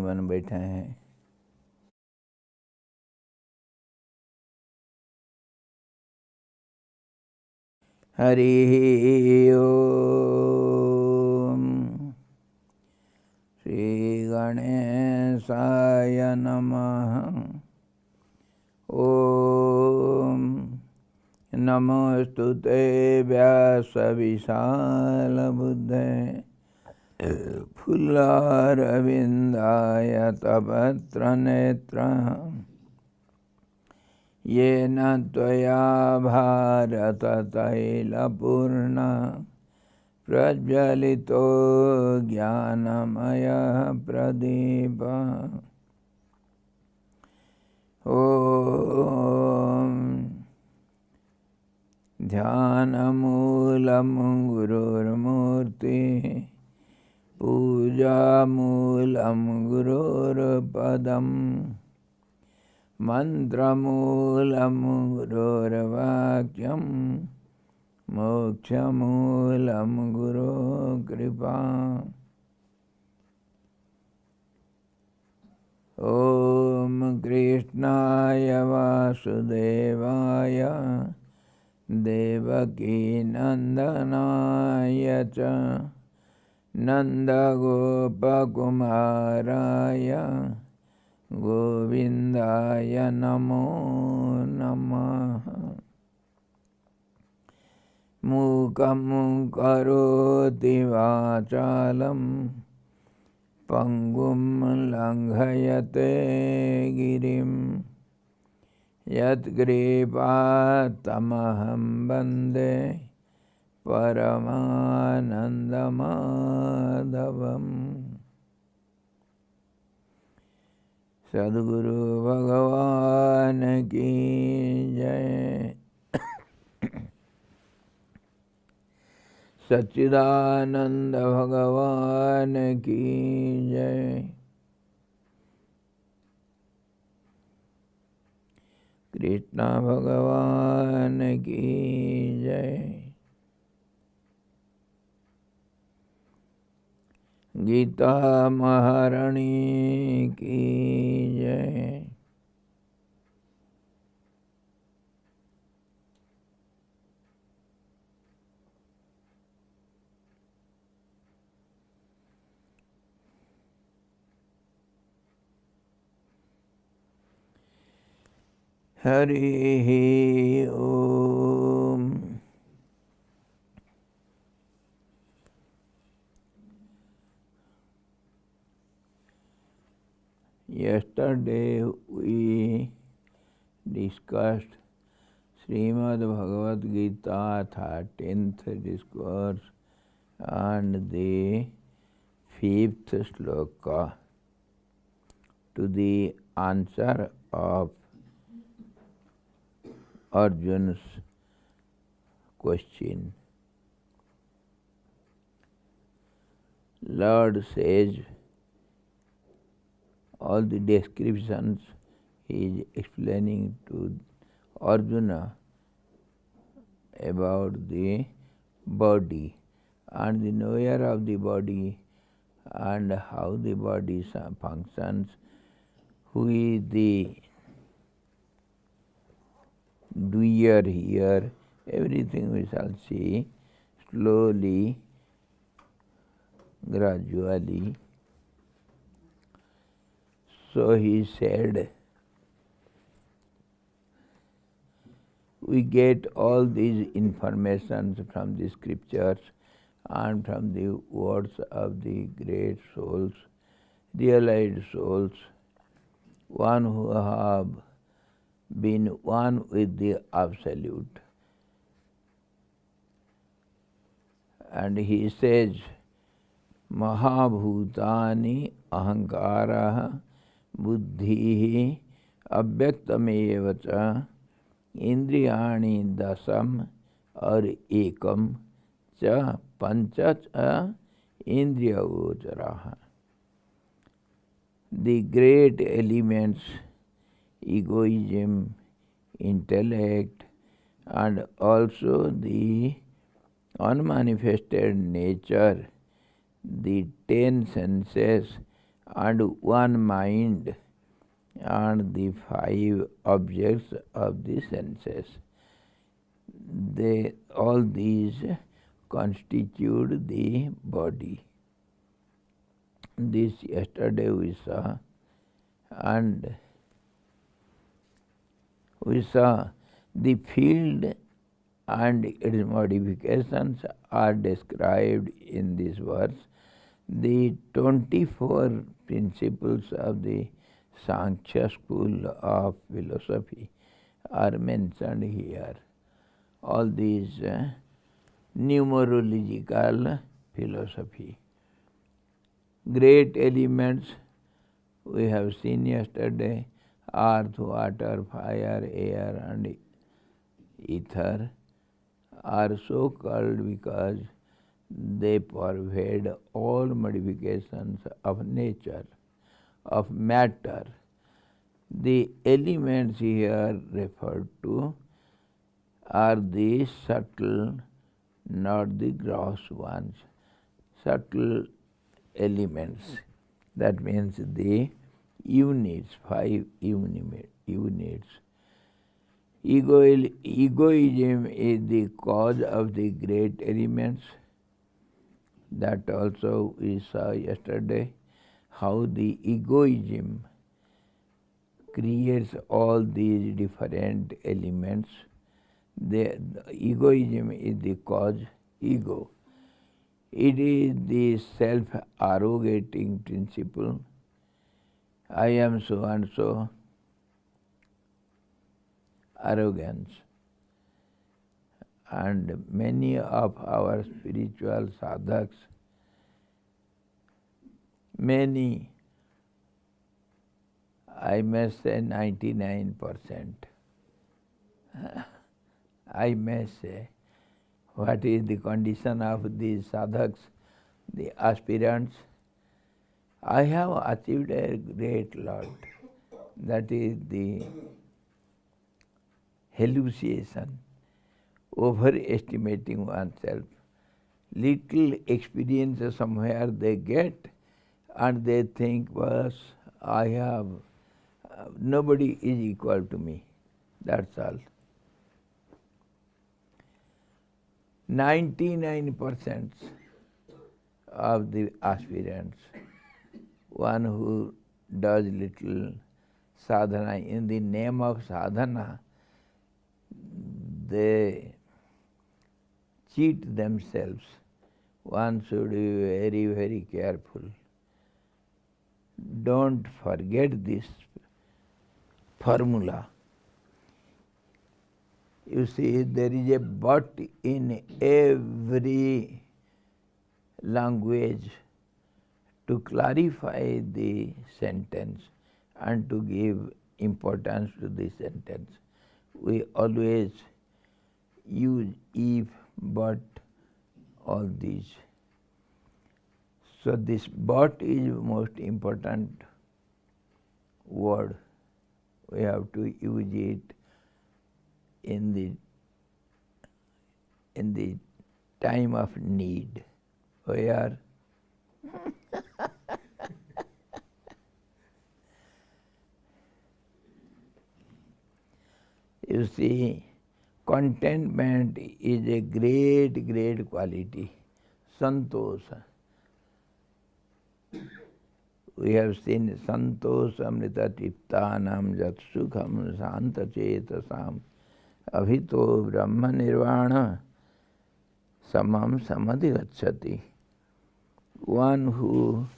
साधुगण बैठे हैं। हरि ओम। श्री गणेशाय नमः। ओम नमोस्तुते व्यासविशालबुद्धे फुल्लारविन्दाय तपत्रनेत्र येन त्वया भारततैलपूर्ण प्रज्वलितो ज्ञानमयः प्रदीप। ॐ ध्यानमूलं गुरुर्मूर्तिः पूजामूलं गुरुर्पदम् मन्त्रमूलं गुरुर्वाक्यं मोक्षमूलं गुरुकृपा। ॐ कृष्णाय वासुदेवाय देवकीनन्दनाय च नन्दगोपकुमाराय गोविन्दाय नमो नमः। मूकं करोति वाचालं पंगुं लंघयते गिरिं यत्कृपातमहं वन्दे परमानन्दमाधवम्। सद्गुरु भगवान की जय। सच्चिदानंद भगवान की जय। कृष्ण भगवान की जय। गीता महारानी की जय। हरि ओम। Yesterday we discussed Srimad Bhagavad Gita 13th discourse and the 5th sloka to the answer of Arjuna's question. Lord says, all the descriptions he is explaining to Arjuna about the body and the knower of the body and how the body functions, who is the doer here, everything we shall see slowly, gradually. So he said, we get all these informations from the scriptures and from the words of the great souls, realized souls, one who have been one with the Absolute. And he says, Mahabhutani ahankaraha buddhi avyaktameva cha indriyani dasam or ekam cha pancha cha indriyagocharaha. The great elements, egoism, intellect, and also the unmanifested nature, the 10 senses and one mind and the five objects of the senses. All these constitute the body. This yesterday we saw, and we saw the field and its modifications are described in this verse. The 24 principles of the Sankhya school of philosophy are mentioned here. All these numerological philosophy. Great elements we have seen yesterday: earth, water, fire, air and ether are so called because they pervade all modifications of nature, of matter. The elements here referred to are the subtle, not the gross ones. Subtle elements, that means the units, 5 units. Egoism is the cause of the great elements. That also we saw yesterday, how the egoism creates all these different elements. The egoism is the cause, ego. It is the self-arrogating principle. I am so and so, arrogance. And many of our spiritual sadhaks, many, I may say 99%, I may say, what is the condition of these sadhaks, the aspirants? I have achieved a great lot. That is the hallucination, overestimating oneself. Little experience somewhere they get and they think, well, I have, nobody is equal to me. That's all. 99% of the aspirants, one who does little sadhana, in the name of sadhana, they cheat themselves. One should be very, very careful. Don't forget this formula. You see, there is a but in every language to clarify the sentence and to give importance to the sentence. We always use if, but, all these. So this but is most important word. We have to use it in the time of need. Where you see, contentment is a great, great quality. Santosha. We have seen Santosha amrita tiptanam jat sukham santa chetasam abhito brahma nirvana samam samadhi gacchati. One who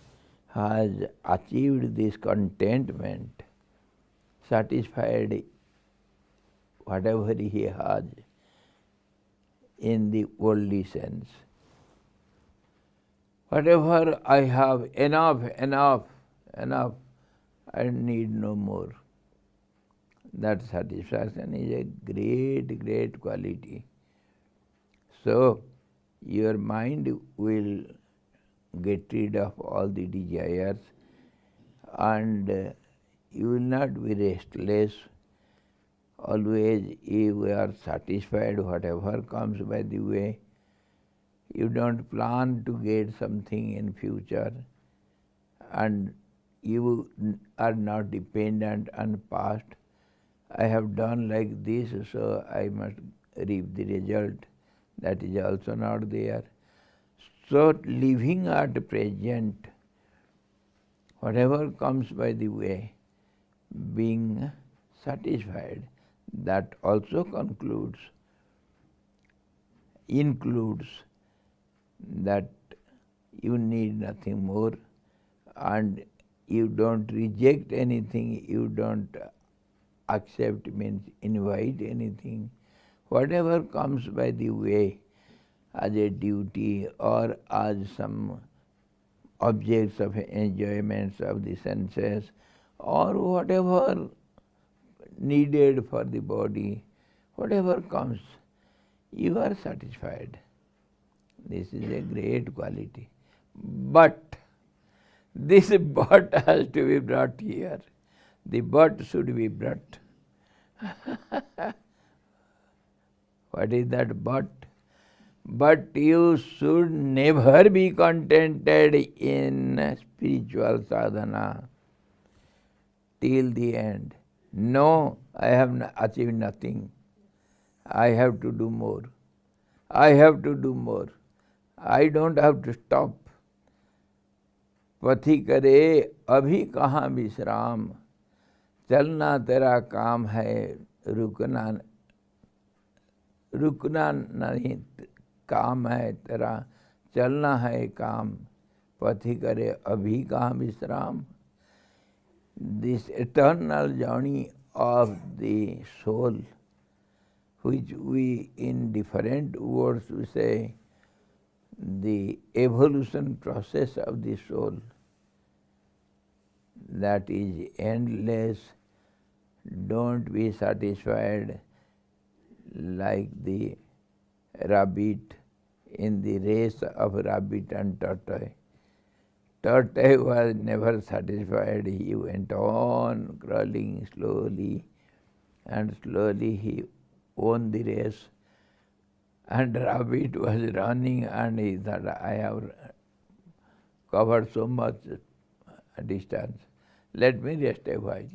has achieved this contentment, satisfied whatever he has in the worldly sense. Whatever I have, enough, I need no more. That satisfaction is a great, great quality. So, your mind will get rid of all the desires and you will not be restless. Always you are satisfied whatever comes by the way. You don't plan to get something in future and you are not dependent on past. I have done like this, so I must reap the result. That is also not there. So living at present, whatever comes by the way, being satisfied, that also includes that you need nothing more, and you don't reject anything, you don't accept, means invite anything. Whatever comes by the way as a duty or as some objects of enjoyments of the senses, or whatever needed for the body, whatever comes, you are satisfied. This is a great quality. But this but has to be brought here. The but should be brought. What is that but? But you should never be contented in spiritual sadhana till the end. No, I have achieved nothing. I have to do more. I have to do more. I don't have to stop. पथि करे अभी कहाँ विश्राम, चलना तेरा काम है, रुकना नहीं काम है तेरा, चलना है काम, पथि करे अभी कहाँ विश्राम. This eternal journey of the soul, which we in different words we say, the evolution process of the soul, that is endless. Don't be satisfied like the rabbit in the race of rabbit and tortoise. Tortoise was never satisfied. He went on crawling slowly, and slowly he won the race. And rabbit was running, and he thought, I have covered so much distance, let me rest a while.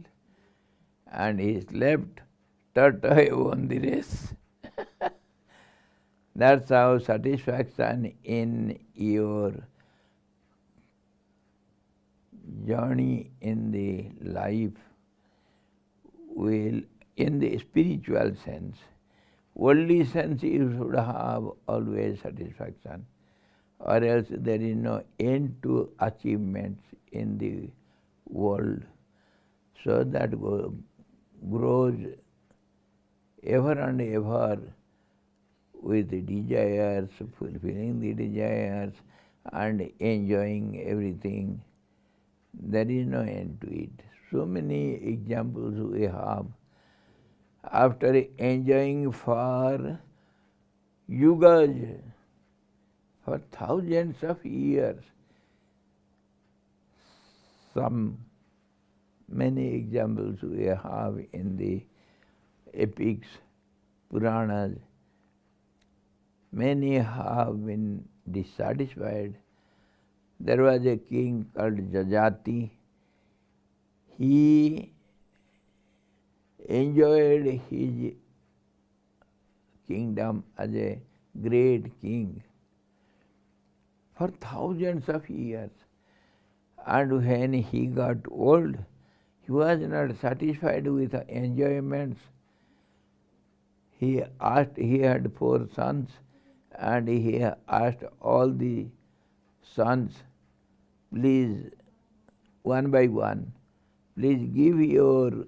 And he slept. Tortoise won the race. That's how satisfaction in your journey in the life will, in the spiritual sense. Worldly sense you should have always satisfaction, or else there is no end to achievements in the world. So that grows ever and ever with the desires, fulfilling the desires and enjoying everything. There is no end to it. So many examples we have. After enjoying for yugas, for thousands of years, many examples we have in the epics, Puranas. Many have been dissatisfied. There was a king called Jajati. He enjoyed his kingdom as a great king for thousands of years. And when he got old, he was not satisfied with enjoyments. He had 4 sons, and he asked all the sons, please, one by one, please give your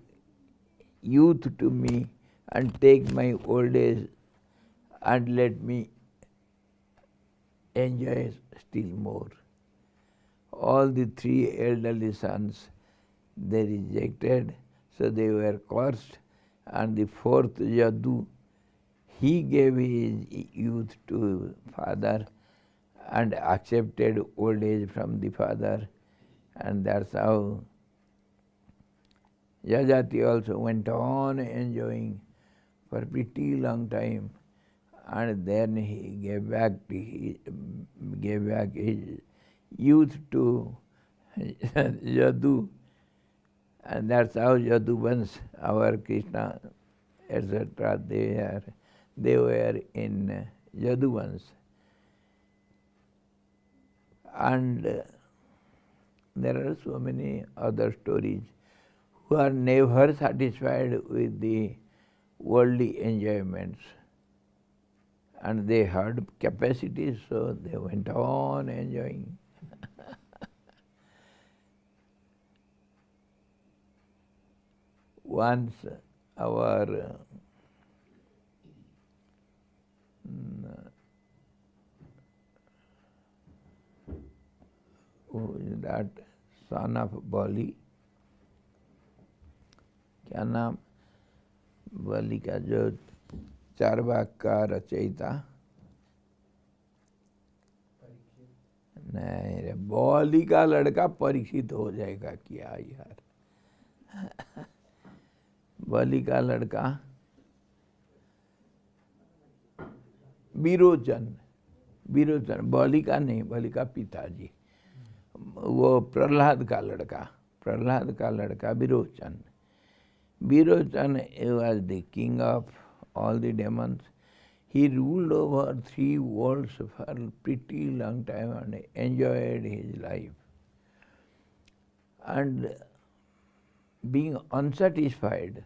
youth to me and take my old age and let me enjoy still more. All the 3 elderly sons, they rejected, so they were cursed. And the 4th Yadu, he gave his youth to father and accepted old age from the father. And that's how Jajati also went on enjoying for a pretty long time. And then he gave back his youth to Yadu. And that's how Yaduvans, our Krishna, etc., they were in Yaduvans. And there are so many other stories who are never satisfied with the worldly enjoyments. And they had capacities, so they went on enjoying. Once our who is that son of Bali, क्या नाम बलि का जो चारवाक का रचयिता, नहीं रे, बलि का लड़का परीक्षित हो जाएगा क्या यार? बलि का लड़का विरोचन, बलि का नहीं, बलि का पिताजी, वो प्रहलाद का लड़का Virochan. Virochana was the king of all the demons. He ruled over 3 worlds for a pretty long time and enjoyed his life. And being unsatisfied,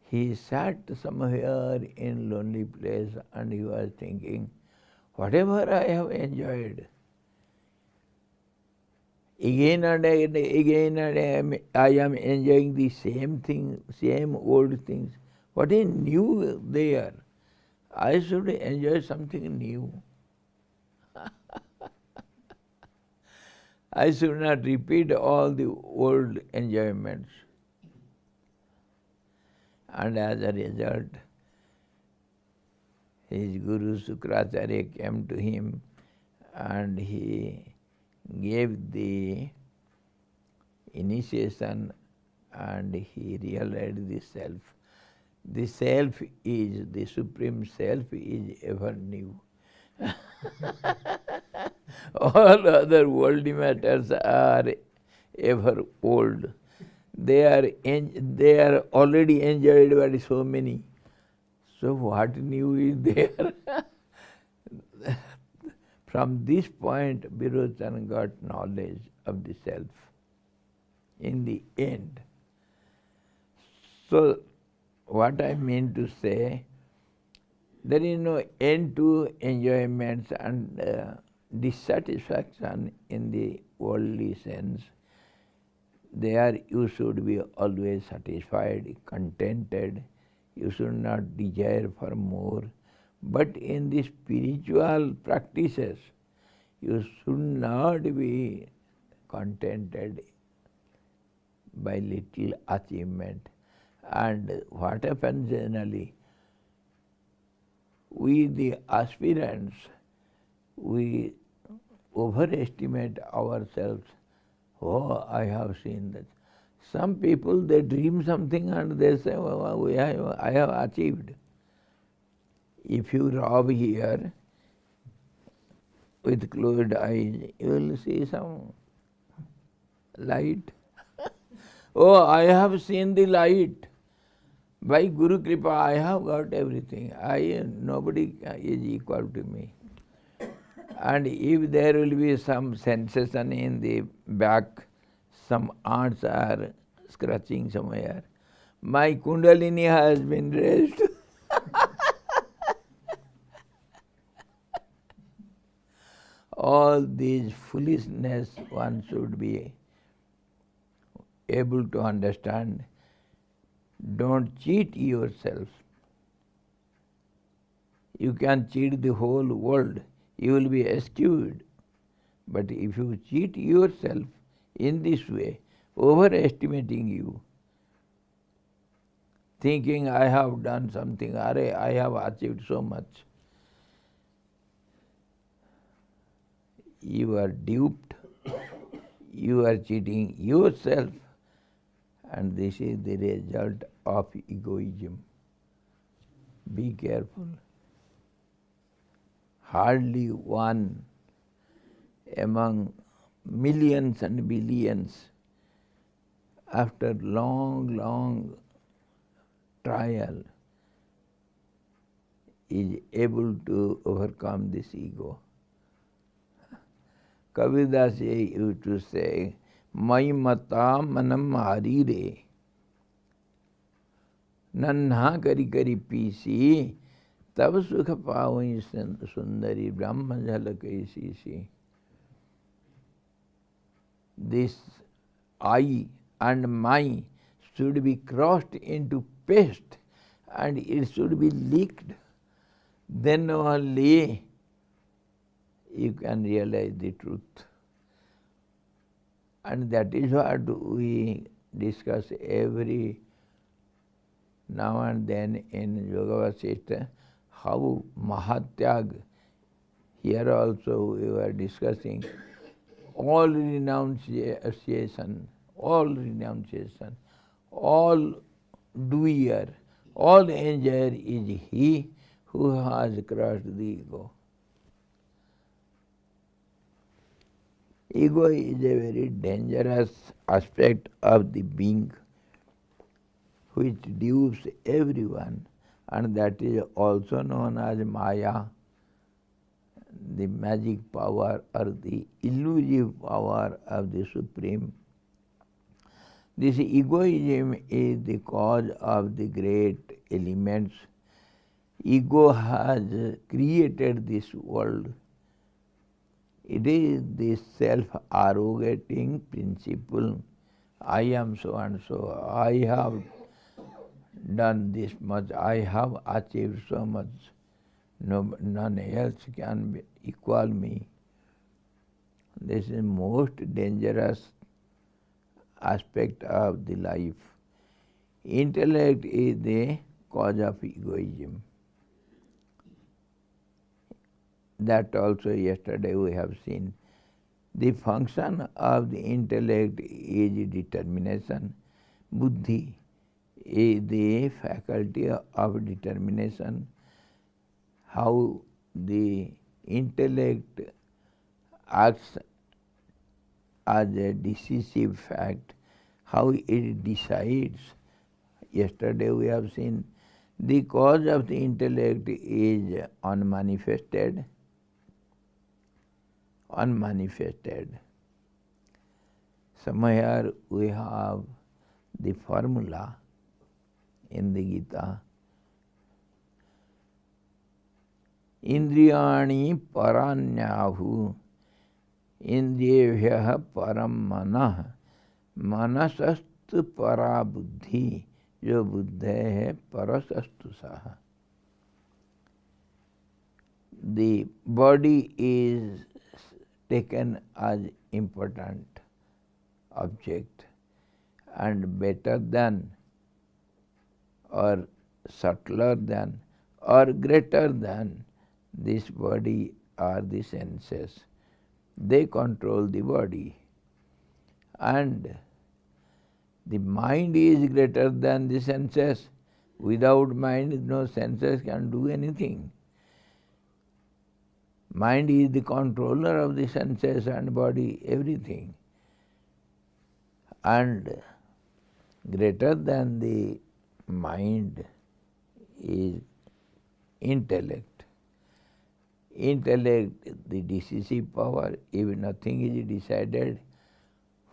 he sat somewhere in lonely place and he was thinking, whatever I have enjoyed, again and again, I am enjoying the same thing, same old things. What is new there? I should enjoy something new. I should not repeat all the old enjoyments. And as a result, his Guru Sukracharya came to him and he gave the initiation and he realized the self. The self is, the supreme self is ever new. All other worldly matters are ever old. They are already enjoyed by so many. So what new is there? From this point, Virochan got knowledge of the self in the end. So, what I mean to say, there is no end to enjoyments and dissatisfaction in the worldly sense. There you should be always satisfied, contented. You should not desire for more. But in the spiritual practices, you should not be contented by little achievement. And what happens generally, we the aspirants, we overestimate ourselves. Oh, I have seen that. Some people, they dream something and they say, oh, I have achieved. If you rob here with closed eyes, you will see some light. Oh, I have seen the light. By Guru Kripa, I have got everything. Nobody is equal to me. And if there will be some sensation in the back, some ants are scratching somewhere, my Kundalini has been raised. All these foolishness one should be able to understand. Don't cheat yourself. You can cheat the whole world. You will be eschewed. But if you cheat yourself in this way, overestimating you, thinking I have done something, I have achieved so much, you are duped, you are cheating yourself, and this is the result of egoism. Be careful. Hardly one among millions and billions, after long trial, is able to overcome this ego. Kavirdas used to say, Mai mata manam harire, nanha kari kari pisi, tab sukha pavai sundari brahma jhalakai sisi. This I and my should be crossed into paste and it should be licked. Then only you can realize the truth. And that is what we discuss every now and then in Yoga Vasishtha, how Mahatyag, here also we were discussing, all renunciation, all doer, all enjoyer is he who has crossed the ego. Ego is a very dangerous aspect of the being which dupes everyone, and that is also known as Maya, the magic power or the illusive power of the Supreme. This egoism is the cause of the great elements. Ego has created this world. It is the self-arrogating principle. I am so and so. I have done this much. I have achieved so much. None else can equal me. This is the most dangerous aspect of the life. Intellect is the cause of egoism. That also yesterday we have seen. The function of the intellect is determination. Buddhi is the faculty of determination. How the intellect acts as a decisive fact, how it decides. Yesterday we have seen the cause of the intellect is unmanifested. Somewhere we have the formula in the Gita. Indriyani paranyahu indriyevyaha param manah manasastu para buddhi jo buddhehe parasastu saha. The body is taken as important object and better than or subtler than or greater than this body are the senses. They control the body. And the mind is greater than the senses. Without mind, no senses can do anything. Mind is the controller of the senses and body, everything. And greater than the mind is intellect. Intellect, the decisive power. If nothing is decided,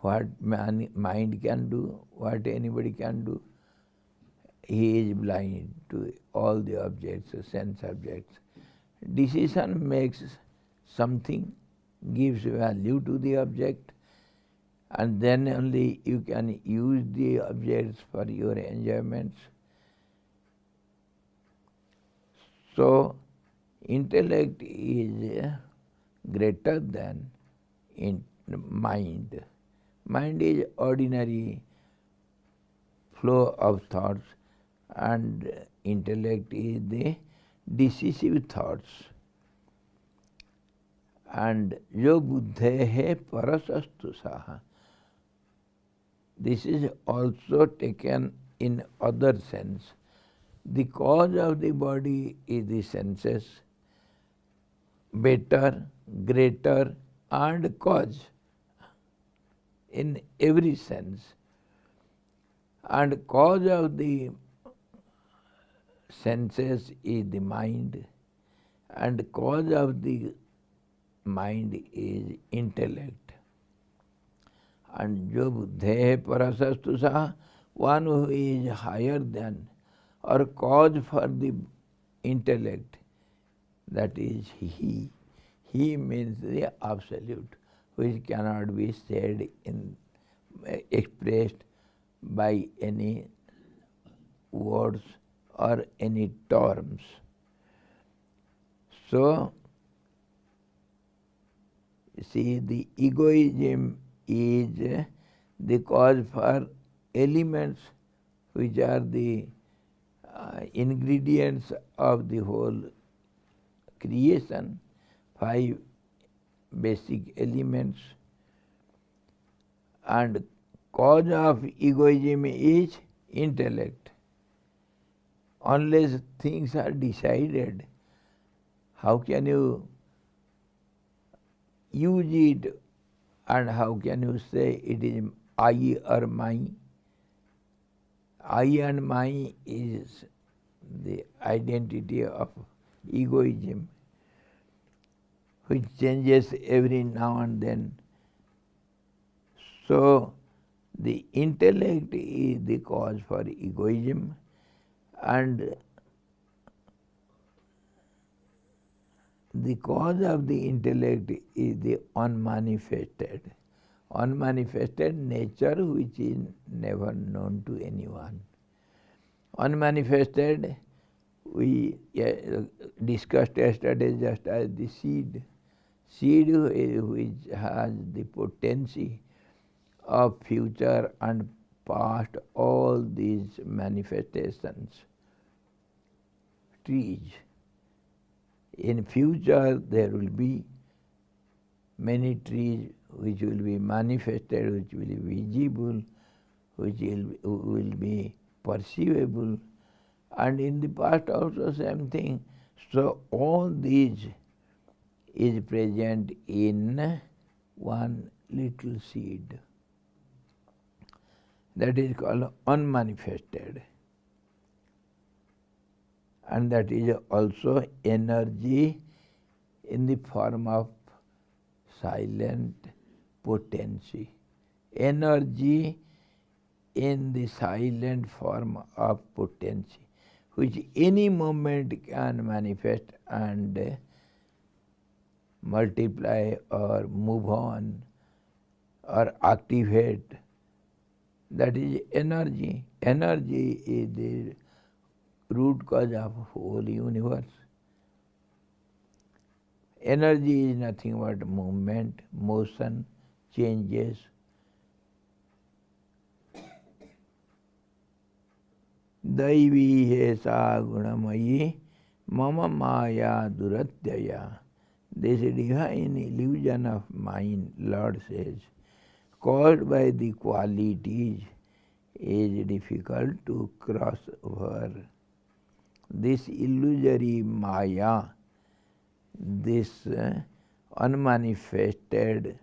what mind can do, what anybody can do, he is blind to all the objects, sense objects. Decision makes something, gives value to the object, and then only you can use the objects for your enjoyments. So, intellect is greater than mind. Mind is ordinary flow of thoughts, and intellect is the decisive thoughts. And jo buddhehe parasastu saha. This is also taken in other sense. The cause of the body is the senses, better, greater, and cause. in every sense. And cause of the senses is the mind, and cause of the mind is intellect. And jo buddhe parasastu sa, one who is higher than or cause for the intellect, that is he. He means the absolute, which cannot be said in expressed by any words or any terms. So, see, the egoism is the cause for elements which are the ingredients of the whole creation, 5 basic elements. And cause of egoism is intellect. Unless things are decided, how can you use it, and how can you say it is I or mine? I and mine is the identity of egoism, which changes every now and then. So, the intellect is the cause for egoism, and the cause of the intellect is the unmanifested nature, which is never known to anyone. Unmanifested, we discussed yesterday, just as the seed which has the potency of future and past, all these manifestations. Trees. In future there will be many trees which will be manifested, which will be visible, which will be perceivable, and in the past also same thing. So all these is present in one little seed. That is called unmanifested. And that is also energy in the form of silent potency. Energy in the silent form of potency, which any moment can manifest and multiply or move on or activate. That is energy. Energy is the root cause of whole universe. Energy is nothing but movement, motion, changes. Daivi hesa gunamayi mama maya duratyaya. This divine illusion of mind, Lord says, caused by the qualities, is difficult to cross over. This illusory maya, this unmanifested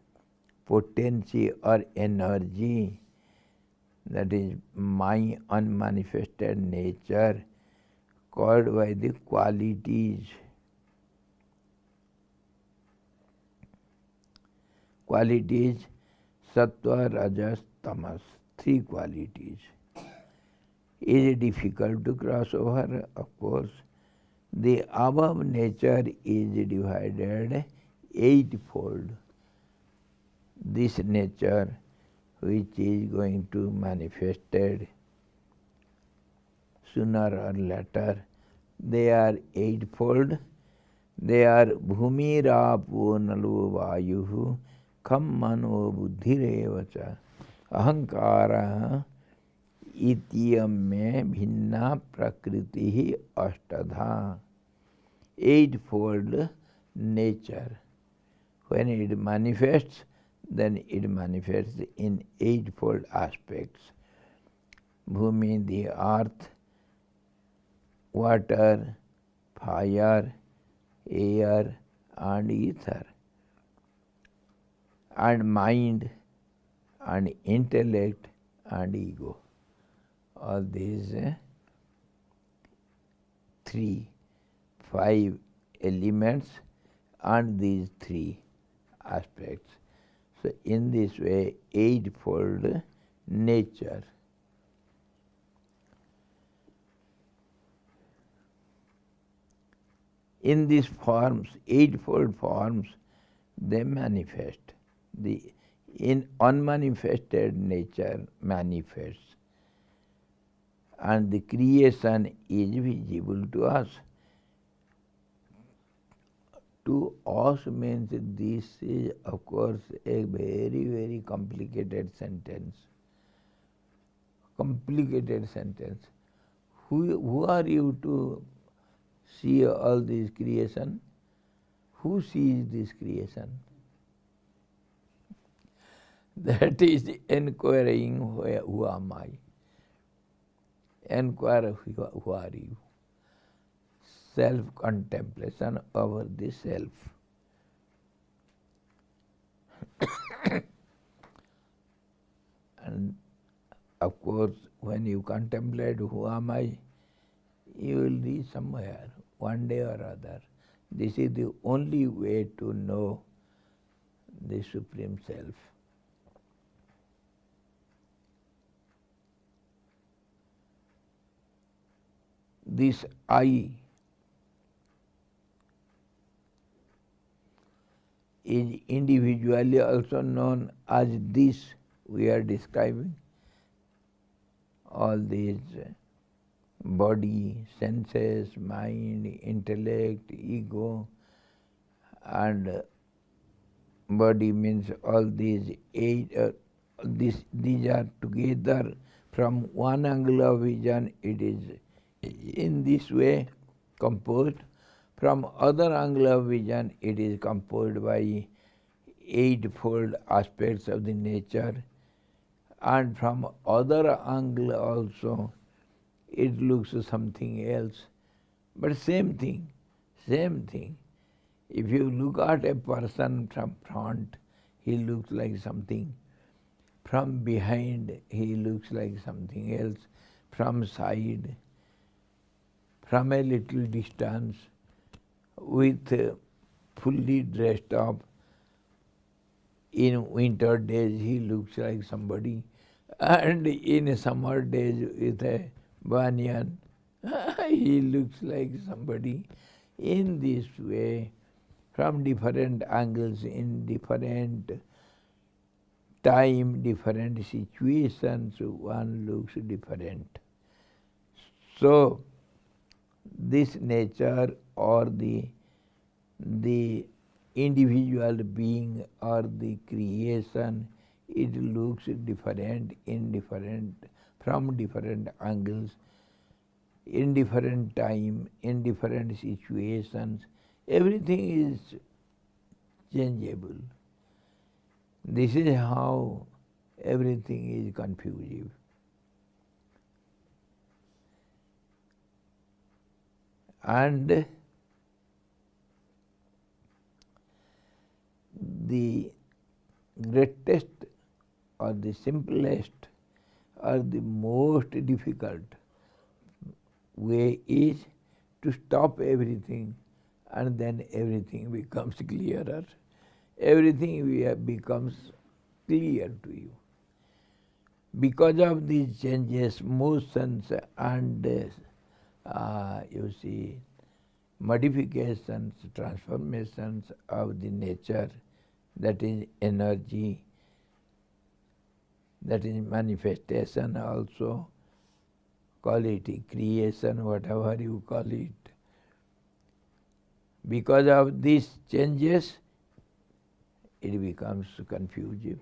potency or energy, that is my unmanifested nature, caused by the qualities. Qualities, sattva, rajas, tamas, 3 qualities. Is it difficult to cross over? Of course. The above nature is divided 8-fold. This nature, which is going to manifested sooner or later, they are 8-fold. They are bhumi rapo nalu vayuhu kham mano buddhirevacha ahankara इत्ययम में भिन्ना प्रकृति ही अष्टधा. 8-fold nature. When it manifests, then it manifests in 8-fold aspects. Bhumi, the earth, water, fire, air and ether. And mind, and intellect and ego. All these 5 elements and these 3 aspects. So in this way, eightfold nature. In these forms, eightfold forms, they manifest. The in unmanifested nature manifests, and the creation is visible to us. To us means this is, of course, a very, very complicated sentence. Complicated sentence. Who are you to see all this creation? Who sees this creation? That is inquiring, who am I? Inquire, who are you? Self-contemplation over the self. And of course, when you contemplate who am I, you will reach somewhere, one day or other. This is the only way to know the Supreme Self. This I is individually also known as this we are describing. All these body, senses, mind, intellect, ego, and body means all these 8, these are together. From one angle of vision, it is in this way composed. From other angle of vision, it is composed by eightfold aspects of the nature, and from other angle also, it looks something else, but same thing, same thing. If you look at a person from front, he looks like something. From behind, he looks like something else. From side, from a little distance, with fully dressed up. In winter days, he looks like somebody, and in summer days, with a banyan, he looks like somebody. In this way, from different angles, in different time, different situations, one looks different. So, this nature or the individual being or the creation, it looks different in different, from different angles, in different time, in different situations. Everything is changeable. This is how everything is confusive. And the greatest or the simplest or the most difficult way is to stop everything, and then everything becomes clearer. Everything becomes clear to you. Because of these changes, motions and you see, modifications, transformations of the nature, that is energy, that is manifestation also, call it creation, whatever you call it. Because of these changes, it becomes confusing.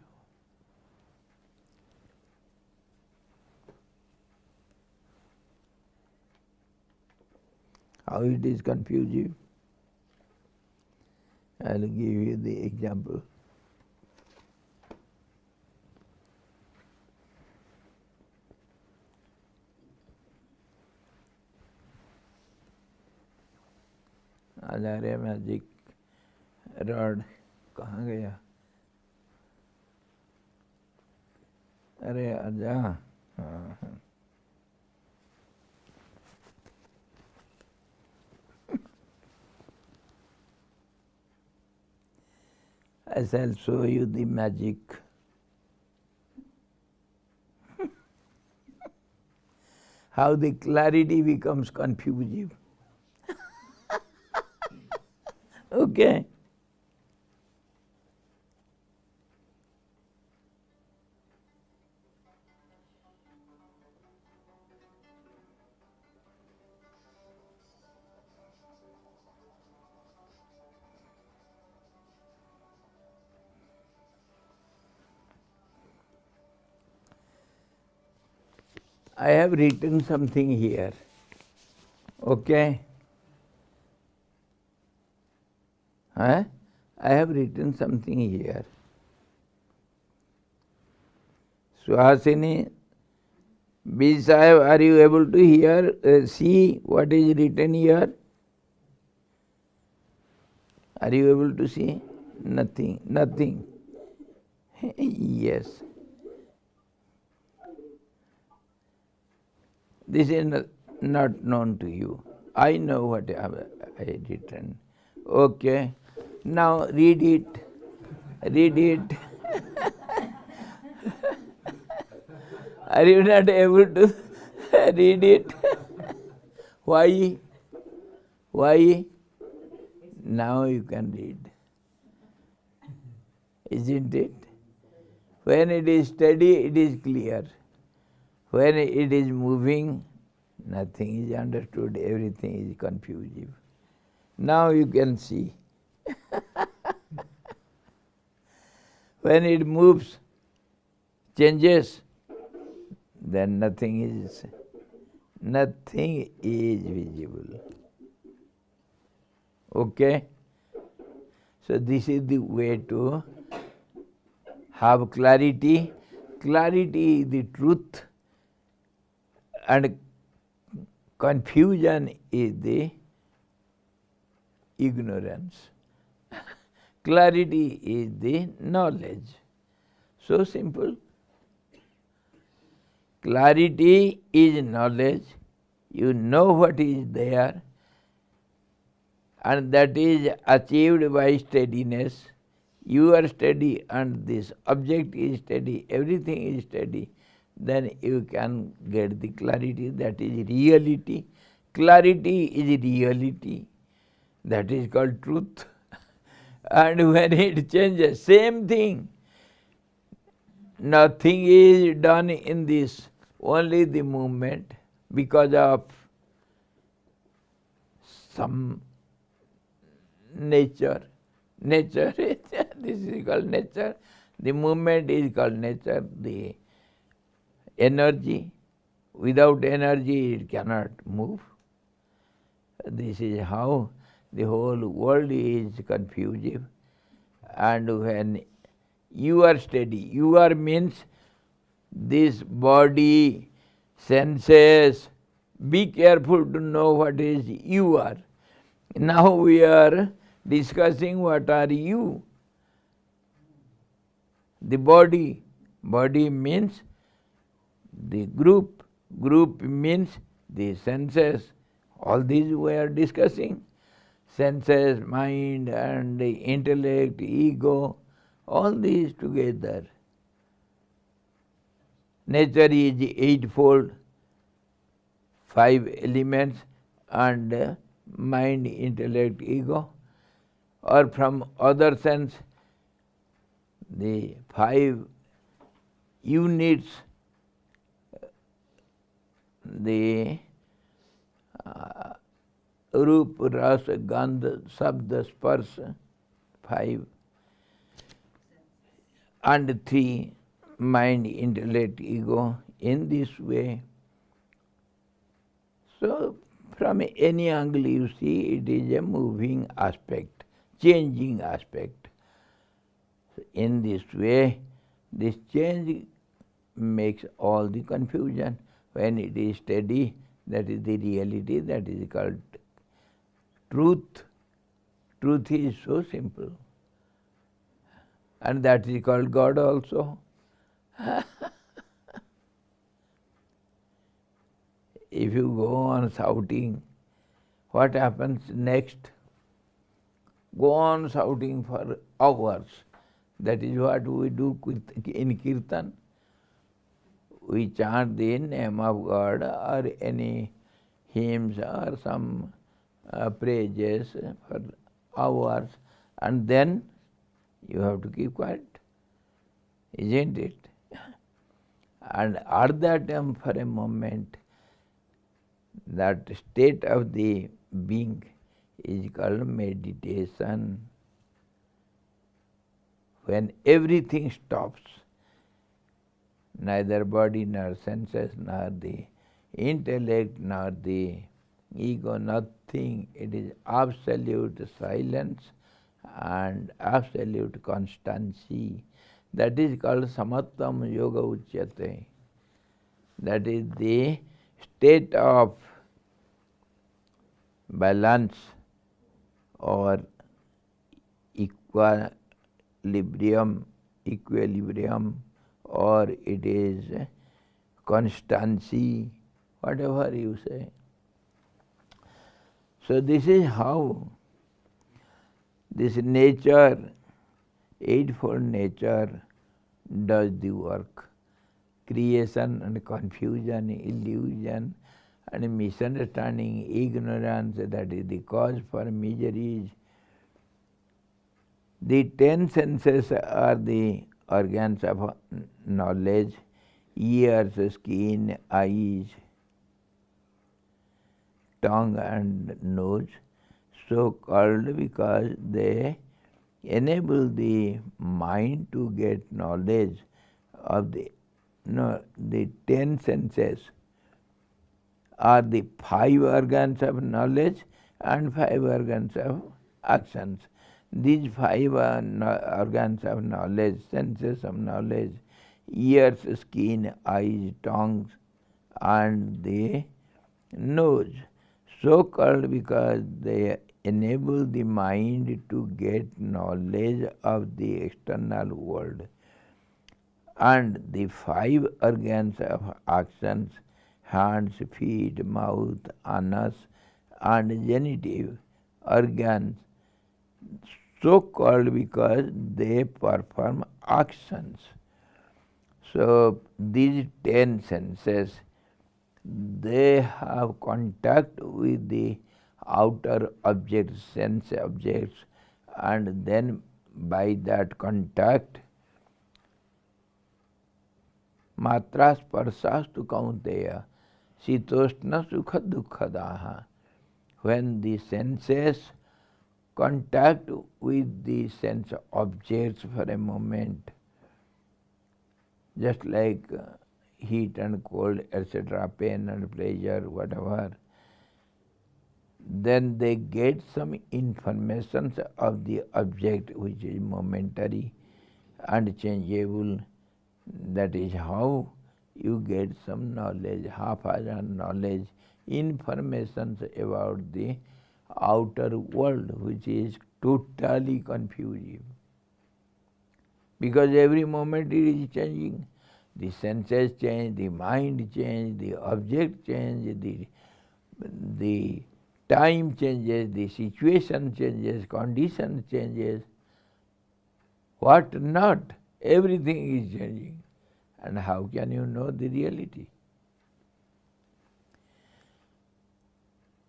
How it is confusing? I will give you the example. आधारे magic rod कहाँ गया? अरे आजा. I shall show you the magic. How the clarity becomes confusive. Okay. I have written something here. Okay? I have written something here. Suhasini, B. Sahib, are you able to hear, see what is written here? Are you able to see? Nothing, nothing. Yes. This is not known to you. I know what I have written. Okay. Now read it. Read it. Are you not able to read it? Why? Why? Now you can read. Isn't it? When it is steady, it is clear. When it is moving, nothing is understood, everything is confusive. Now you can see. When it moves, changes, then nothing is visible. Okay? So this is the way to have clarity. Clarity is the truth, and confusion is the ignorance. Clarity is the knowledge. So simple. Clarity is knowledge. You know what is there, and that is achieved by steadiness. You are steady and this object is steady, everything is steady. Then you can get the clarity, that is reality. Clarity is reality. That is called truth. And when it changes, same thing. Nothing is done in this, only the movement because of some nature. Nature is, this is called nature. The movement is called nature, the energy. Without energy it cannot move. This is how the whole world is confusive. And when you are steady, you are means this body, senses, be careful to know what is you are. Now we are discussing what are you. The body, body means the group, group means the senses. All these we are discussing. Senses, mind and the intellect, ego, all these together. Nature is eightfold, 5 elements, and mind, intellect, ego. Or from other sense, the 5 units, the Rup, Rasa, Gandha, Sabda, Sparsa, 5, and 3, mind, intellect, ego, in this way. So, from any angle you see, it is a moving aspect, changing aspect. In this way, this change makes all the confusion. When it is steady, that is the reality, that is called truth. Truth is so simple. And that is called God also. If you go on shouting, what happens next? Go on shouting for hours. That is what we do in Kirtan. We chant the name of God or any hymns or some praises for hours, and then you have to keep quiet, isn't it? And at that time, for a moment, that state of the being is called meditation. When everything stops, neither body nor senses nor the intellect nor the ego, nothing. It is absolute silence and absolute constancy. That is called samattam yoga uchyate. That is the state of balance or equilibrium, or it is constancy, whatever you say. So this is how this nature, eightfold nature, does the work. Creation and confusion, illusion and misunderstanding, ignorance, that is the cause for miseries. The 10 senses are the organs of knowledge: ears, skin, eyes, tongue and nose, so called because they enable the mind to get knowledge of the 10 senses are the 5 organs of knowledge and 5 organs of actions. These 5 organs of knowledge, senses of knowledge, ears, skin, eyes, tongues and the nose, so called because they enable the mind to get knowledge of the external world. And the 5 organs of actions, hands, feet, mouth, anus and genitive organs, so called because they perform actions. So these 10 senses, they have contact with the outer objects, sense objects, and then by that contact, matra sparsastu kaunteya sitoshna sukha dukkadaha. When the senses contact with the sense objects for a moment, just like heat and cold, etc., pain and pleasure, whatever, then they get some information of the object which is momentary and changeable. That is how you get some knowledge, haphazard knowledge, information about the outer world, which is totally confusing. Because every moment it is changing. The senses change, the mind change, the object change, the time changes, the situation changes, condition changes. What not? Everything is changing. And how can you know the reality?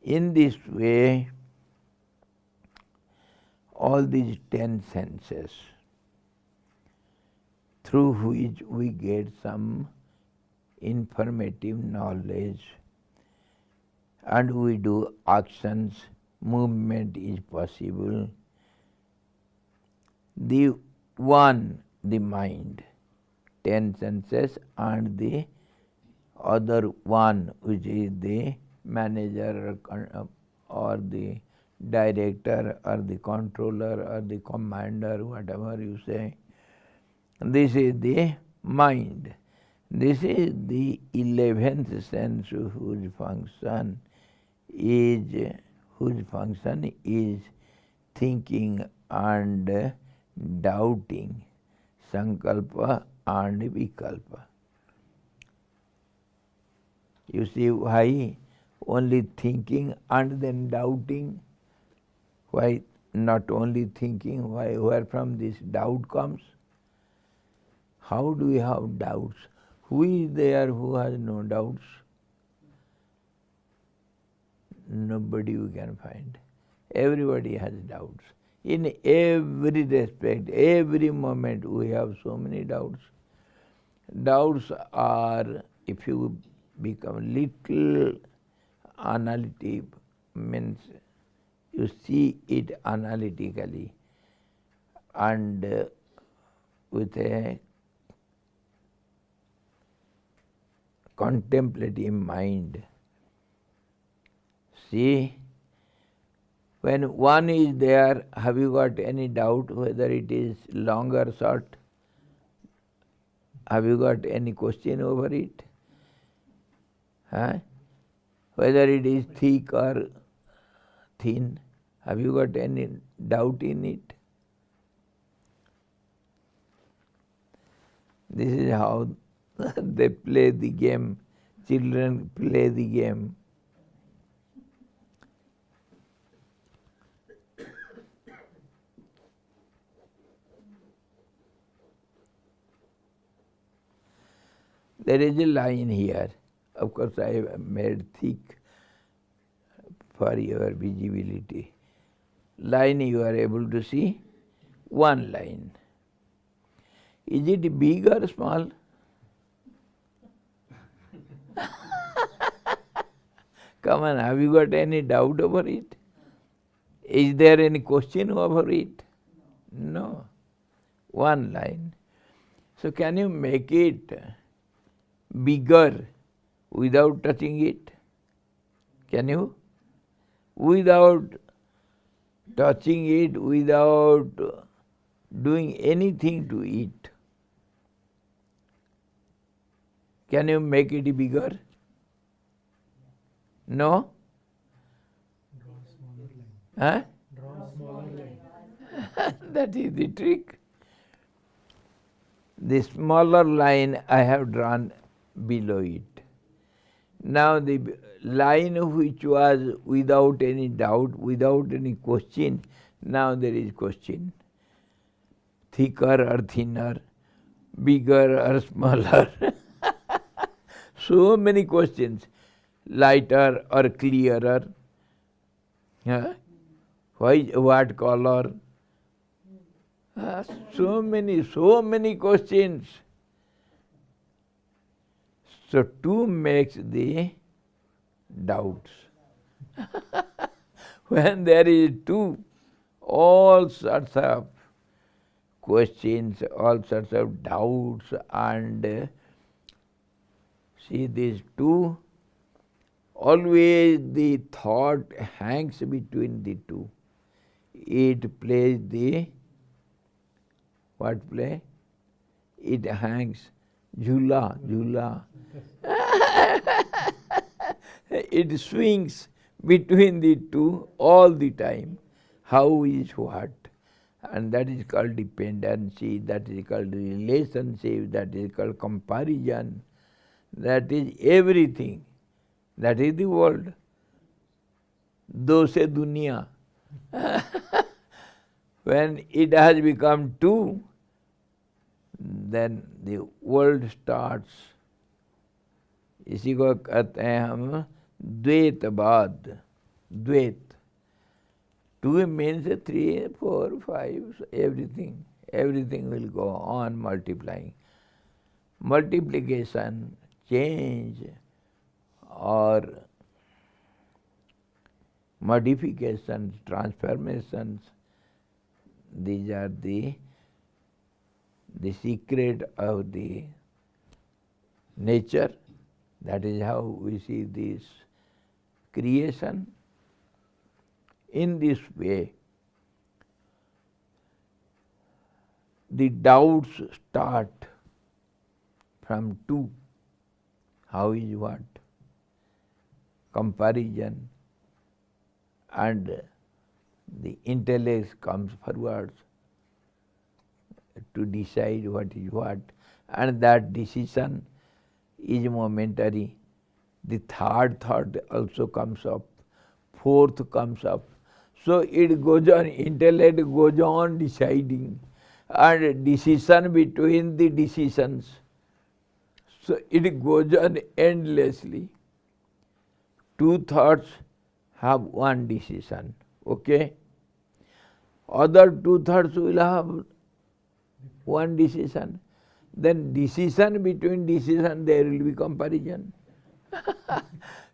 In this way, all these 10 senses, through which we get some informative knowledge, and we do actions, movement is possible. The mind, 10 senses, and the other one, which is the manager or the director or the controller or the commander, whatever you say. This is the mind. This is the 11th sense whose function is thinking and doubting, sankalpa and vikalpa. You see why only thinking and then doubting? Why not only thinking? Why, where from this doubt comes? How do we have doubts? Who is there who has no doubts? Nobody we can find. Everybody has doubts. In every respect, every moment we have so many doubts. Doubts are, if you become little analytic, means you see it analytically and with a contemplative mind. See, when one is there, have you got any doubt whether it is long or short? Have you got any question over it? Huh? Whether it is thick or thin, have you got any doubt in it? This is how they play the game. Children play the game. There is a line here. Of course, I have made thick for your visibility. Line you are able to see? One line. Is it big or small? Come on, have you got any doubt over it? Is there any question over it? No. One line. So can you make it bigger without touching it? Can you? Without touching it, without doing anything to it. Can you make it bigger? No? Huh? Draw smaller line. That is the trick. The smaller line I have drawn below it. Now the line which was without any doubt, without any question, now there is question. Thicker or thinner, bigger or smaller. So many questions. Lighter or clearer. Why, what color? So many questions. So two makes the doubts. When there is two, all sorts of questions, all sorts of doubts, and see these two, always the thought hangs between the two. It plays the, what play? It hangs, jhula, jhula. It swings between the two all the time. How is what? And that is called dependency, that is called relationship, that is called comparison, that is everything. That is the world. Do se dunya. When it has become two, then the world starts. इसी को कहते हैं हम द्वैतवाद. द्वैत. Two means 3, 4, 5, everything. Everything will go on multiplying. Multiplication, change, or modifications, transformations, these are the secret of the nature. That is how we see this creation. In this way, the doubts start from two. How is what? Comparison, and the intellect comes forward to decide what is what, and that decision is momentary. The third thought also comes up, fourth comes up. So it goes on, intellect goes on deciding, and decision between the decisions. So it goes on endlessly. Two thoughts have one decision, okay? Other two thoughts will have one decision. Then decision between decision, there will be comparison.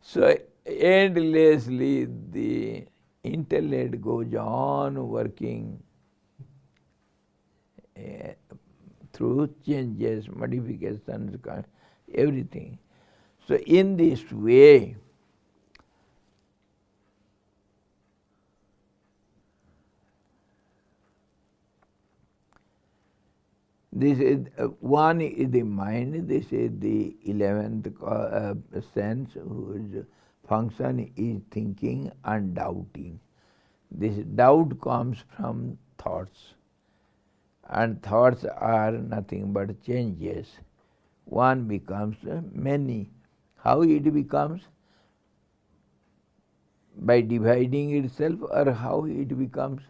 So endlessly the intellect goes on working through changes, modifications, everything. So in this way, this is one is the mind, this is the 11th sense whose function is thinking and doubting. This doubt comes from thoughts, and thoughts are nothing but changes. One becomes many. How it becomes? By dividing itself, or how it becomes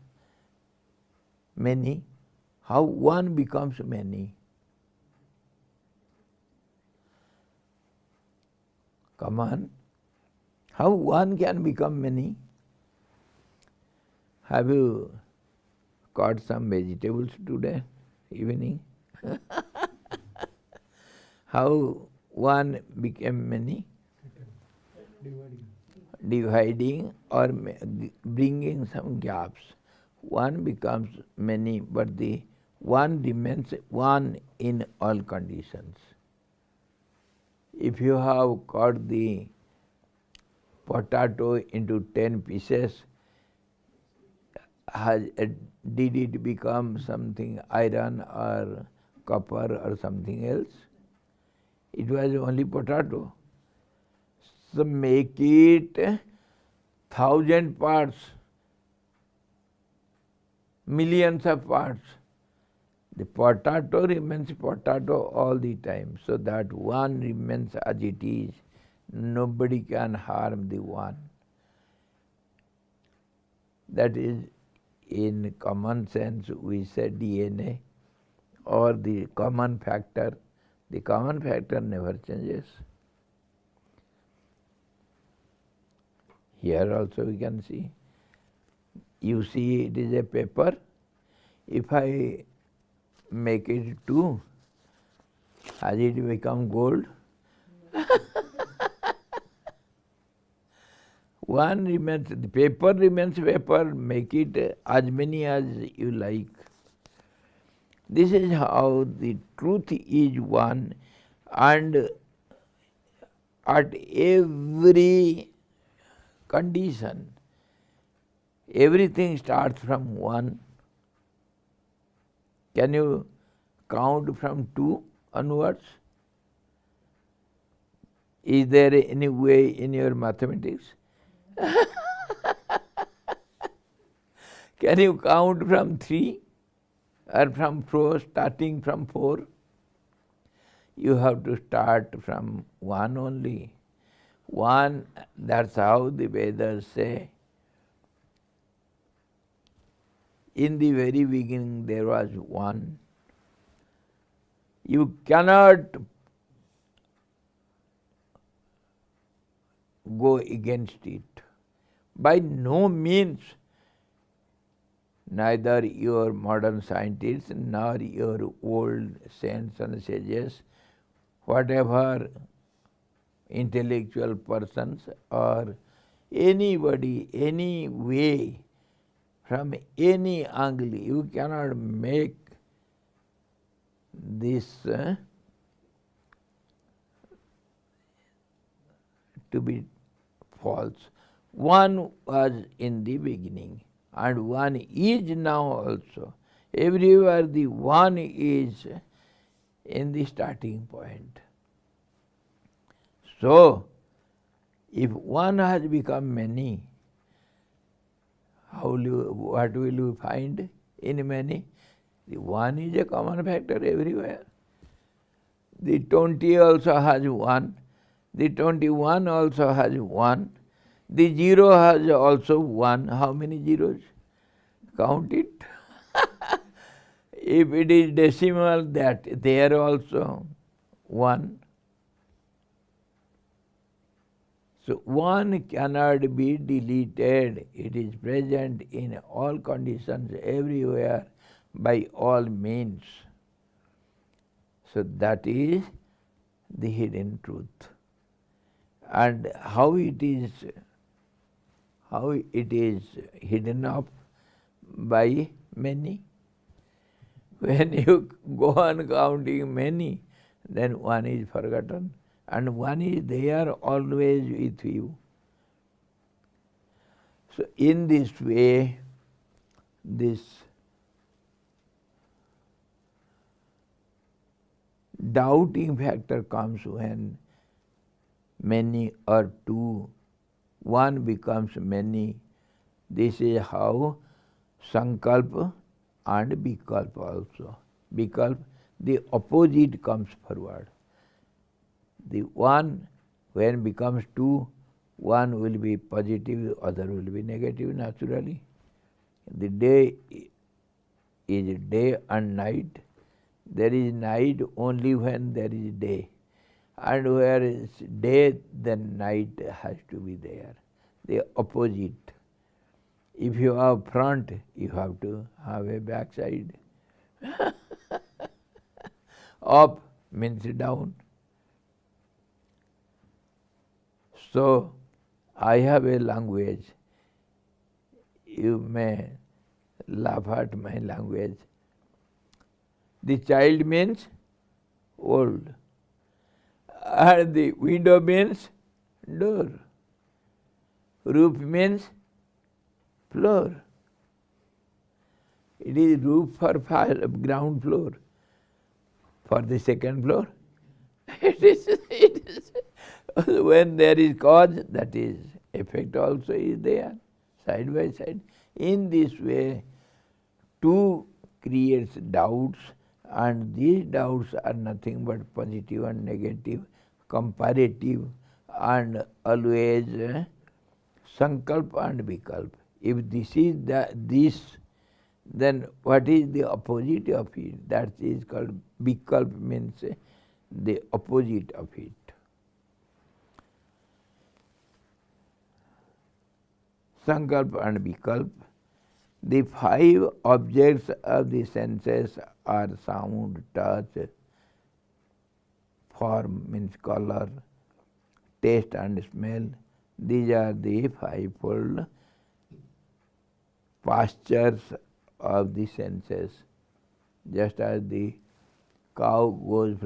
many? How one becomes many? Come on. How one can become many? Have you caught some vegetables today evening? How one became many? Dividing or bringing some gaps. One becomes many, but the one remains one in all conditions. If you have cut the potato into 10 pieces, did it become something iron or copper or something else? It was only potato. So make it 1,000 parts, millions of parts. The potato remains potato all the time, so that one remains as it is. Nobody can harm the one. That is, in common sense, we say DNA or the common factor. The common factor never changes. Here also we can see. You see it is a paper. If I make it 2, has it become gold? One remains, the paper remains paper, make it as many as you like. This is how the truth is one, and at every condition, everything starts from one. Can you count from 2 onwards? Is there any way in your mathematics? Can you count from 3 or from 4, starting from 4? You have to start from 1 only. 1, that's how the Vedas say. In the very beginning there was one. You cannot go against it. By no means. Neither your modern scientists nor your old saints and sages, whatever intellectual persons or anybody, any way, from any angle, you cannot make this to be false. One was in the beginning, and one is now also. Everywhere the one is in the starting point. So, if one has become many, what will you find in many? The one is a common factor everywhere. The 20 also has one. The 21 also has 1. The 0 has also 1. How many zeros? Count it. If it is decimal, that there also 1. So 1 cannot be deleted. It is present in all conditions, everywhere, by all means. So that is the hidden truth. And how it is hidden up? By many. When you go on counting many, then 1 is forgotten. And 1 is there always with you. So in this way, this doubting factor comes when many or two, 1 becomes many. This is how sankalpa and vikalpa also. Vikalpa, the opposite comes forward. The 1 when becomes 2, 1 will be positive, other will be negative naturally. The day is day and night. There is night only when there is day. And where is day, then night has to be there. The opposite. If you have front, you have to have a backside. Up means down. So, I have a language. You may laugh at my language. The child means old. And the window means door. Roof means floor. It is roof for ground floor. For the second floor, it is when there is cause, that is effect also is there, side by side. In this way, 2 creates doubts, and these doubts are nothing but positive and negative, comparative, and always sankalpa and vikalpa. If this is this, then what is the opposite of it? That is called vikalpa, means the opposite of it. Sankalpa and vikalpa. The 5 objects of the senses are sound, touch, form means color, taste and smell. These are the 5-fold pastures of the senses. Just as the cow goes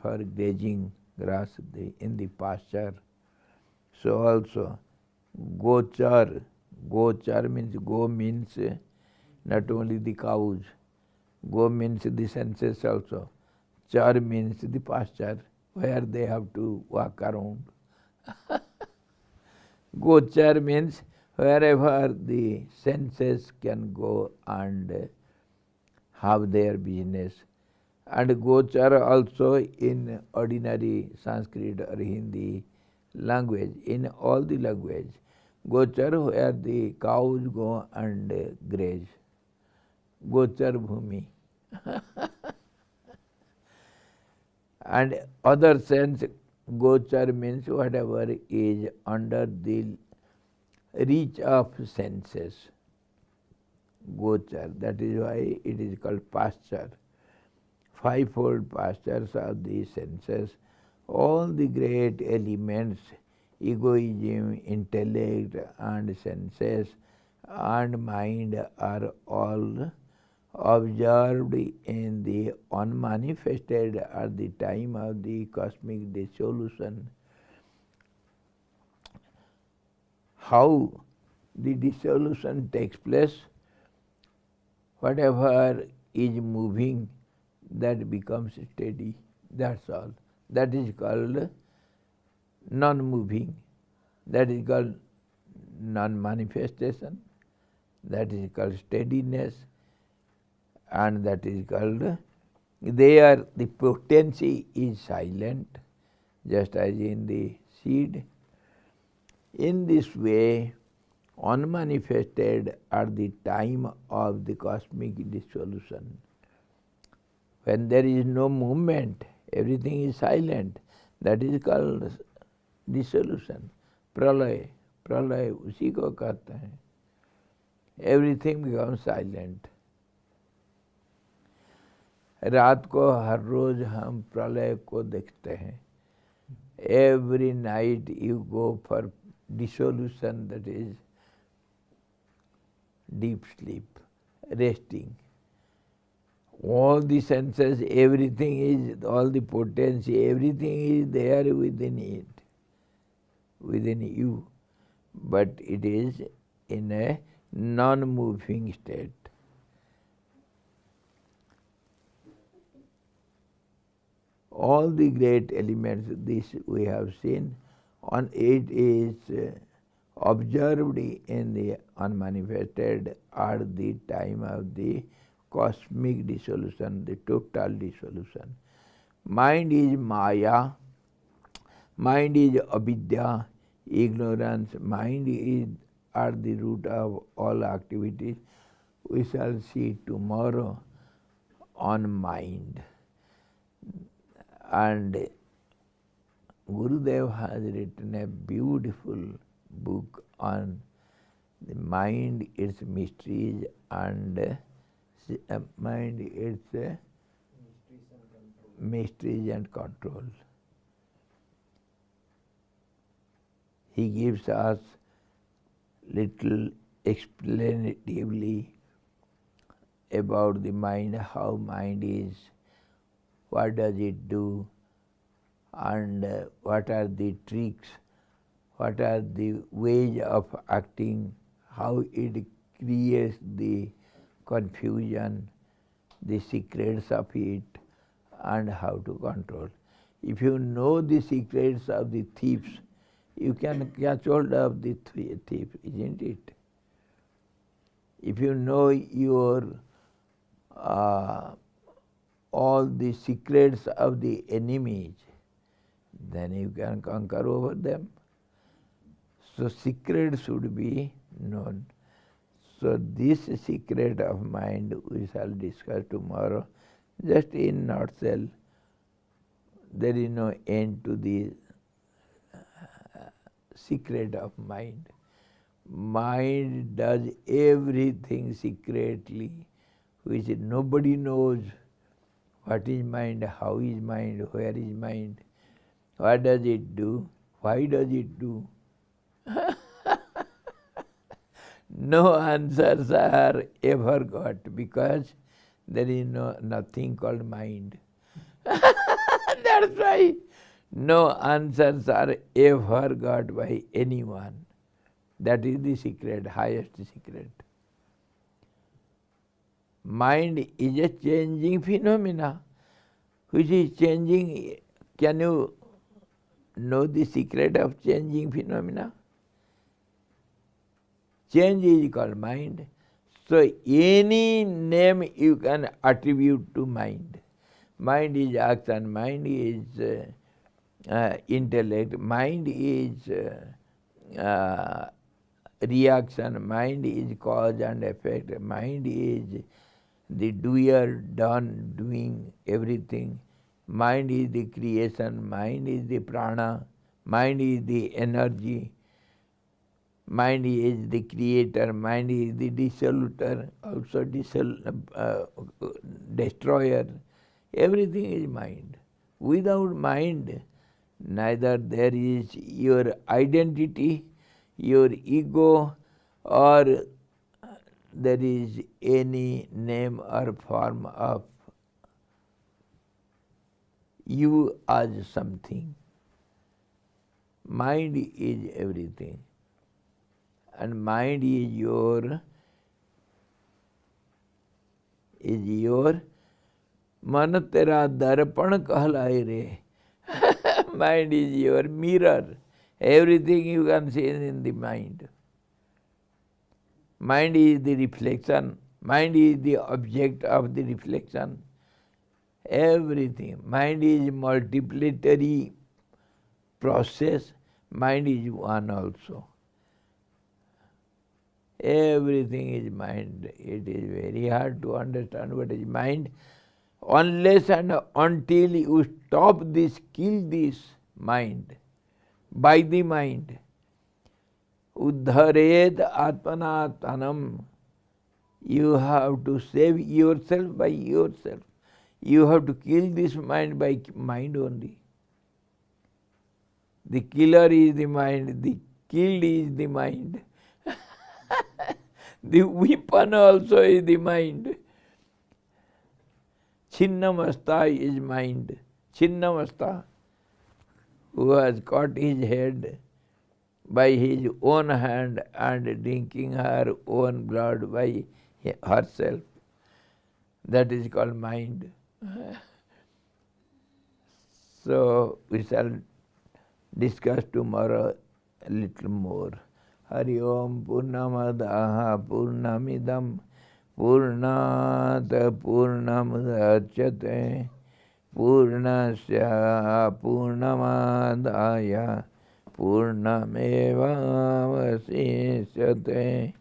for grazing grass in the pasture, so also gochar. Gochar means go means not only the cows. Go means the senses also. Char means the pasture where they have to walk around. Gochar means wherever the senses can go and have their business. And gochar also in ordinary Sanskrit or Hindi language, in all the language. Gochar where the cows go and graze. Gochar bhumi. And other sense, gochar means whatever is under the reach of senses. Gochar, that is why it is called pasture. 5-fold pastures of the senses. All the great elements, egoism, intellect and senses and mind are all observed in the unmanifested at the time of the cosmic dissolution. How the dissolution takes place? Whatever is moving, that becomes steady. That's all. That is called non-moving. That is called non-manifestation. That is called steadiness. And that is called, there the potency is silent. just as in the seed. In this way, unmanifested at the time of the cosmic dissolution. When there is no movement, everything is silent, that is called dissolution. Pralay, pralay उसी को कहते हैं. Everything becomes silent. रात को हर रोज हम प्रलय को देखते हैं. Every night you go for dissolution, that is deep sleep, resting. All the senses, everything is, all the potency, everything is there within it, within you. But it is in a non-moving state. All the great elements, this we have seen, on it is observed in the unmanifested at the time of the cosmic dissolution, the total dissolution. Mind is Maya, mind is avidya, ignorance, mind is at the root of all activities. We shall see tomorrow on mind. And Gurudev has written a beautiful book on the mind, its mysteries, and mind, its mysteries and control. He gives us little explanatively about the mind, how mind is, what does it do, and what are the tricks, what are the ways of acting, how it creates the confusion, the secrets of it, and how to control. If you know the secrets of the thieves, you can catch hold of the thief, isn't it? If you know your all the secrets of the enemies, then you can conquer over them. So secrets should be known. So this secret of mind we shall discuss tomorrow. Just in nutshell, there is no end to the secret of mind. Mind does everything secretly, which nobody knows. What is mind, how is mind, where is mind, what does it do, why does it do? No answers are ever got, because there is nothing called mind. That's why no answers are ever got by anyone. That is the secret, highest secret. Mind is a changing phenomena, which is changing. Can you know the secret of changing phenomena? Change is called mind. So any name you can attribute to mind. Mind is action, mind is intellect, mind is reaction, mind is cause and effect, mind is the doer, done, doing everything. Mind is the creation, mind is the prana, mind is the energy, mind is the creator, mind is the dissoluter, also destroyer. Everything is mind. Without mind, neither there is your identity, your ego, or there is any name or form of you as something. Mind is everything. And mind is your मन तेरा दर्पण कहलाए रे. Mind is your mirror. Everything you can see in the mind. Mind is the reflection. Mind is the object of the reflection. Everything. Mind is multiplicatory process, mind is one also. Everything is mind. It is very hard to understand what is mind. Unless and until you stop this, kill this mind, by the mind. Uddharet atmanatmanam. You have to save yourself by yourself. You have to kill this mind by mind only. The killer is the mind, the killed is the mind. The weapon also is the mind. Chinnamasta is mind. Chinnamasta, who has cut his head by his own hand and drinking her own blood by herself. That is called mind. So we shall discuss tomorrow a little more. Hari Om Purnamadaha Purnamidam Purnat Purnamudachyate Purnasya Purnamadaya Purnameva Vasishyate.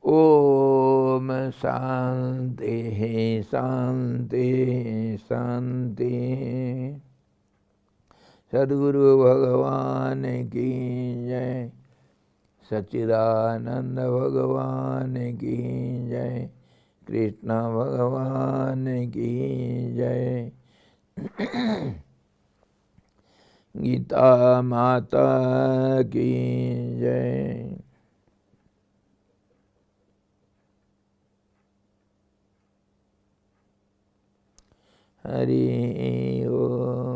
Om Shanti Shanti Shanti. Sadguru Bhagavan ki jai, Sachidananda Bhagavan ki jai, Krishna Bhagavan ki jai, Gita Mata ki jai. Hari Om.